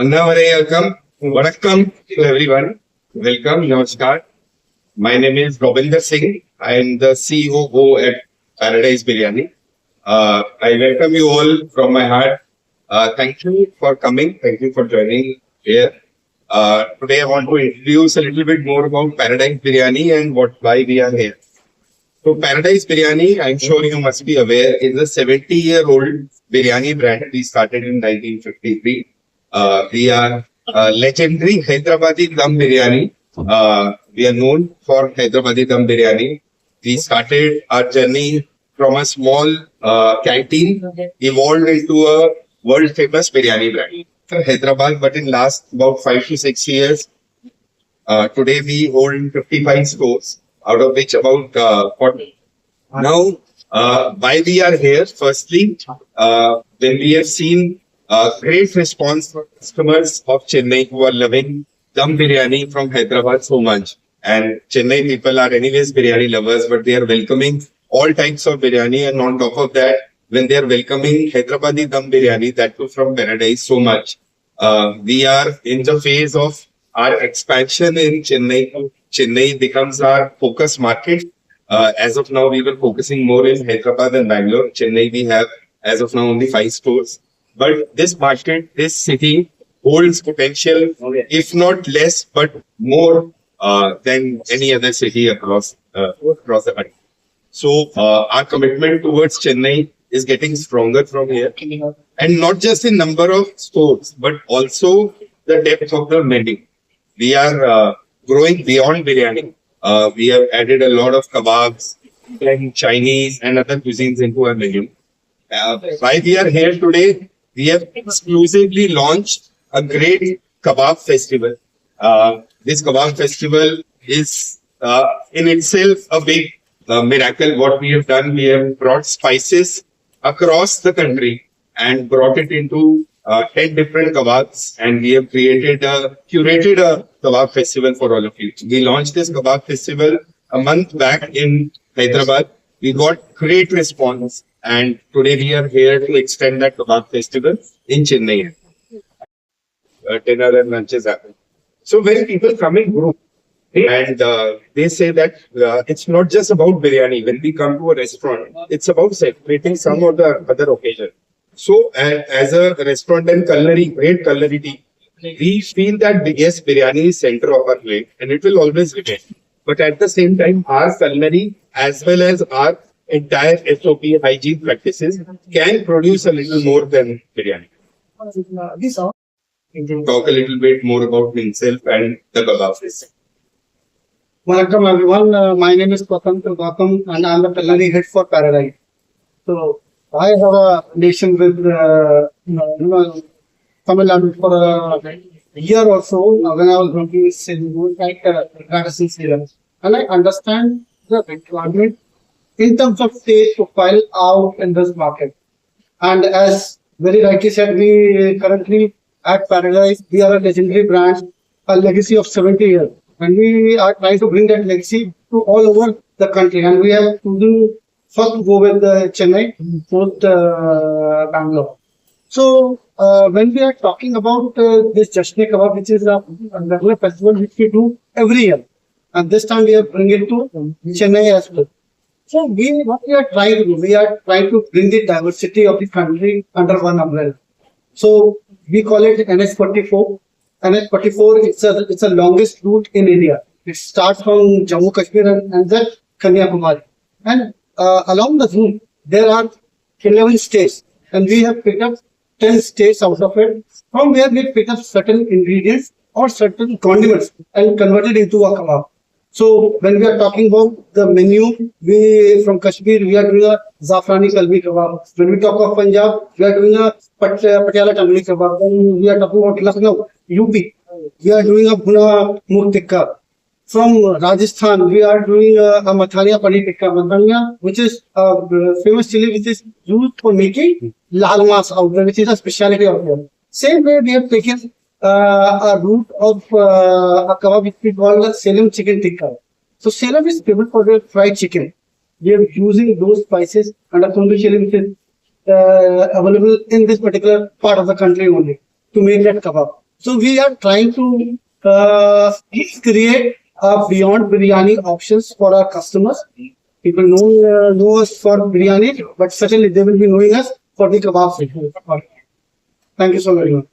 Welcome. Welcome to everyone. Welcome. Namaskar. My name is Robinder Singh. I am the COO at Paradise Biryani. I welcome you all from my heart. Thank you for coming. Thank you for joining here. Today I want to introduce a little bit more about Paradise Biryani and why we are here. So Paradise Biryani, I'm sure you must be aware, is a 70-year-old biryani brand. We started in 1953. We are legendary Hyderabadi Dum Biryani. We are known for Hyderabadi Dum Biryani. We started our journey from a small canteen, evolved into a world famous biryani brand. Hyderabad, but in last about 5 to 6 years, today we hold 55 stores, out of which about 40. Now, why we are here? Firstly, when we have seen great response from customers of Chennai who are loving dum biryani from Hyderabad so much. And Chennai people are anyways biryani lovers, but they are welcoming all types of biryani. And on top of that, when they are welcoming Hyderabadi dum biryani, that too from Paradise so much, we are in the phase of our expansion in Chennai. Chennai becomes our focus market. As of now, we were focusing more in Hyderabad and Bangalore. Chennai, we have as of now only 5 stores. But this market, this city holds potential, if not less, but more than any other city across the country. So our commitment towards Chennai is getting stronger from here. And not just in number of stores, but also the depth of the menu. We are growing beyond biryani. We have added a lot of kebabs and Chinese and other cuisines into our menu. Why we are here today, we have exclusively launched a great kebab festival. This kebab festival is in itself a big miracle. What we have done, we have brought spices across the country and brought it into 10 different kebabs, and we have curated a kebab festival for all of you. We launched this kebab festival a month back in Hyderabad. We got great response, and today we are here to extend that kebab festival in Chennai. Dinner and lunches happen. So when people come in group and they say that it's not just about biryani. When we come to a restaurant, it's about celebrating some of the other occasion. So as a restaurant and great culinary team, we feel that yes, biryani is center of our plate and it will always remain. But at the same time, our culinary as well as our entire SOP hygiene practices can produce a little more than biryani. Talk a little bit more about himself and the kebab festival. Welcome everyone. My name is Gautam and I'm the culinary head for Paradise. So I have a relation with Tamil Nadu for a year or so when I was working in practicing sales. And I understand the requirement in terms of stage profile out in this market. And as very rightly said, we currently at Paradise, we are a legendary brand, a legacy of 70 years. And we are trying to bring that legacy to all over the country. And we have chosen first to go with Chennai, fourth Bangalore. So when we are talking about this Jashne Kebab, which is a regular festival which we do every year. And this time we are bringing it to Chennai as well. So what we are trying to do, we are trying to bring the diversity of the country under one umbrella. So we call it NH44. NH44 it's a longest route in India. It starts from Jammu Kashmir and ends at Kanyakumari. And along the route there are 11 states, and we have picked up 10 states out of it, from where we pick up certain ingredients or certain condiments and convert it into a kebab. So when we are talking about the menu, we from Kashmir we are doing a Zafrani Kalbi kebab. When we talk of Punjab, we are doing a Patiala Tangli kebab. Then we are talking about Lucknow, UP, we are doing a Bhuna Mukh Tikka. From Rajasthan, we are doing a Mathania Paneer Tikka. Mathania, which is a famous chili which is used for making lal mas out there, which is a specialty of here. Same way we have taken a route of a kebab which we call Salem chicken tikka. So Salem is famous for their fried chicken. We are using those spices and a tandoori chili which is available in this particular part of the country only to make that kebab. So we are trying to create beyond biryani options for our customers. People know us for biryani, but certainly they will be knowing us for the kebab section. Thank you so very much.